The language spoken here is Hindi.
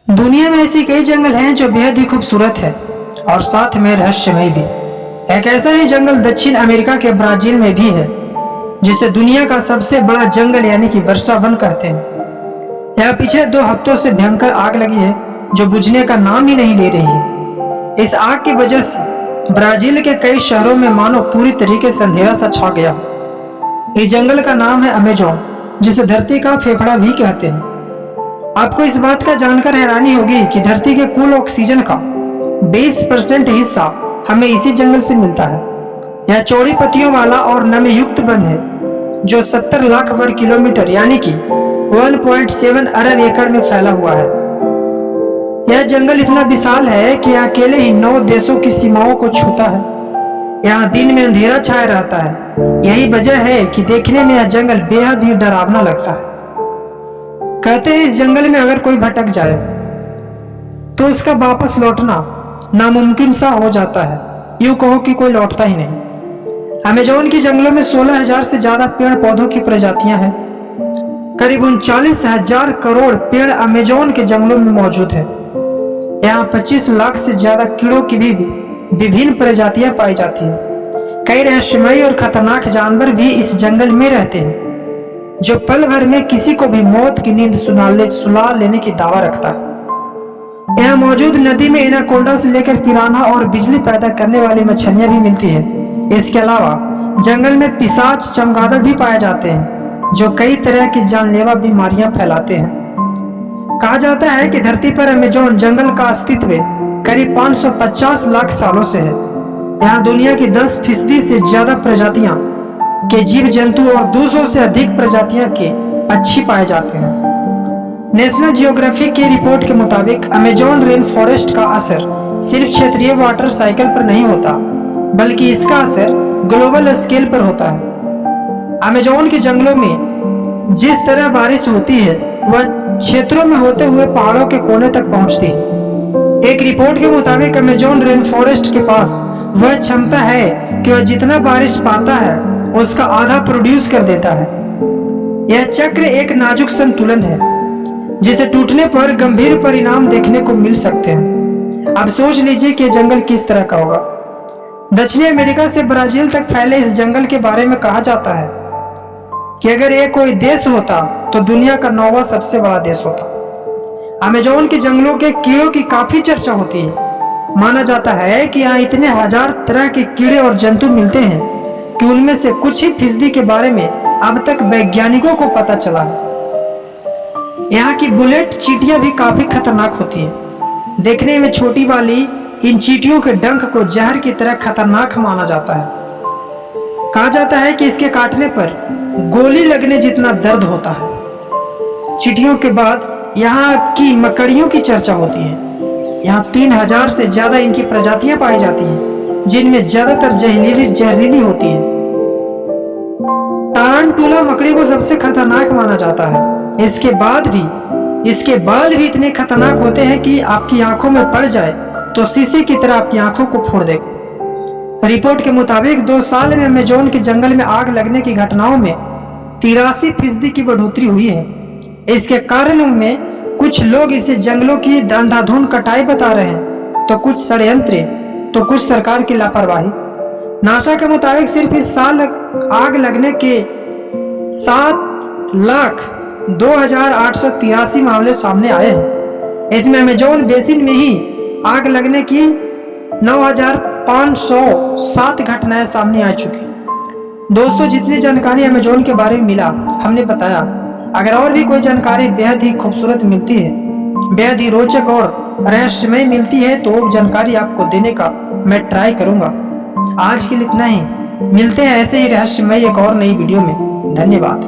दुनिया में ऐसी कई जंगल हैं जो बेहद ही खूबसूरत है और साथ में रहस्यमय भी। एक ऐसा ही जंगल दक्षिण अमेरिका के ब्राजील में भी है, जिसे दुनिया का सबसे बड़ा जंगल यानी कि वर्षा वन कहते हैं। यहाँ पिछले 2 हफ्तों से भयंकर आग लगी है जो बुझने का नाम ही नहीं ले रही है। इस आग की वजह से ब्राजील के कई शहरों में मानो पूरी तरीके से अंधेरा सा छा गया। इस जंगल का नाम है अमेजोन, जिसे धरती का फेफड़ा भी कहते हैं। आपको इस बात का जानकर हैरानी होगी कि धरती के कुल ऑक्सीजन का 20% हिस्सा हमें इसी जंगल से मिलता है। यह चौड़ी पत्तियों वाला और नमीयुक्त वन है जो 70 लाख वर्ग किलोमीटर यानी कि 1.7 अरब एकड़ में फैला हुआ है। यह जंगल इतना विशाल है कि यह अकेले ही 9 देशों की सीमाओं को छूता है। यहाँ दिन में अंधेरा छाया रहता है। यही वजह है कि देखने में यह जंगल बेहद ही डरावना लगता है। कहते हैं इस जंगल में अगर कोई भटक जाए तो उसका वापस लौटना नामुमकिन सा हो जाता है। यूं कहो कि कोई लौटता ही नहीं। अमेजोन के जंगलों में 16,000 से ज्यादा पेड़ पौधों की प्रजातियां हैं। करीब 39,000 करोड़ पेड़ अमेजोन के जंगलों में मौजूद है। यहाँ 25 लाख से ज्यादा कीड़ों की भी विभिन्न प्रजातियां पाई जाती हैं। कई रहस्यमयी और खतरनाक जानवर भी इस जंगल में रहते हैं जो पल भर में किसी को भी मौत की नींद सुला लेने की दावा रखता है। यहाँ मौजूद नदी में एनाकोंडा से लेकर पिरान्हा और बिजली पैदा करने वाली मछलियां भी मिलती है। इसके अलावा जंगल में पिशाच चमगादड़ भी पाए जाते हैं जो कई तरह की जानलेवा बीमारियां फैलाते हैं। कहा जाता है कि धरती पर अमेजोन जंगल का अस्तित्व करीब 550 लाख सालों से है। यहाँ दुनिया की 10% से ज्यादा प्रजातियां के जीव जंतु और 200 से अधिक प्रजातियां के पक्षी पाए जाते हैं। नेशनल जियोग्राफी की रिपोर्ट के मुताबिक अमेजोन रेन फॉरेस्ट का असर सिर्फ क्षेत्रीय वाटर साइकिल पर नहीं होता, बल्कि इसका असर ग्लोबल स्केल पर होता है। अमेजोन के जंगलों में जिस तरह बारिश होती है वह क्षेत्रों में होते हुए पहाड़ों के कोने तक पहुंचती है। एक रिपोर्ट के मुताबिक अमेजोन रेन फॉरेस्ट के पास वह क्षमता है कि वह जितना बारिश पाता है उसका आधा प्रोड्यूस कर देता है। यह चक्र एक नाजुक संतुलन है जिसे टूटने पर गंभीर परिणाम देखने को मिल सकते हैं। अब सोच लीजिए कि जंगल किस तरह का होगा। दक्षिणी अमेरिका से ब्राजील तक फैले इस जंगल के बारे में कहा जाता है कि अगर ये कोई देश होता तो दुनिया का 9वां सबसे बड़ा देश होता। अमेजोन के जंगलों के कीड़ों की काफी चर्चा होती है। माना जाता है कि यहाँ इतने हजार तरह के कीड़े और जंतु मिलते हैं कि उनमें से कुछ ही फीसदी के बारे में अब तक वैज्ञानिकों को पता चला है। यहाँ की बुलेट चींटियां भी काफी खतरनाक होती हैं। देखने में छोटी वाली इन चींटियों के डंक को जहर की तरह खतरनाक माना जाता है। कहा जाता है कि इसके काटने पर गोली लगने जितना दर्द होता है। चींटियों के बाद यहाँ की मकड़ियों की चर्चा होती है। यहाँ 3000 से ज्यादा इनकी प्रजातियां पाई जाती हैं, जिनमें ज्यादातर जहरीली होती है। टारंटुला मकड़ी को सबसे खतरनाक माना जाता है। इसके बाद भी इतने खतरनाक होते हैं कि आपकी आंखों में पड़ जाए तो शीशे की तरह आपकी आंखों को फोड़ देगा। रिपोर्ट के मुताबिक 2 साल में अमेजोन के जंगल में आग लगने की घटनाओं में 83% की बढ़ोतरी हुई है। इसके कारणों में कुछ लोग इसे जंगलों की अंधाधुंध कटाई बता रहे हैं, तो कुछ षड्यंत्र, तो कुछ सरकार की लापरवाही। नासा के मुताबिक सिर्फ इस साल आग लगने के 7,02,883 मामले सामने आए हैं। इसमें अमेजोन बेसिन में ही आग लगने की 9,507 घटनाएं सामने आ चुकी हैं। दोस्तों, जितनी जानकारी अमेजोन के बारे में मिला हमने बताया। अगर और भी कोई जानकारी बेहद ही खूबसूरत मिलती है, बेहद ही रोचक और रहस्यमय मिलती है तो वो जानकारी आपको देने का मैं ट्राई करूंगा। आज के लिए इतना ही। मिलते हैं ऐसे ही रहस्यमय एक और नई वीडियो में। धन्यवाद।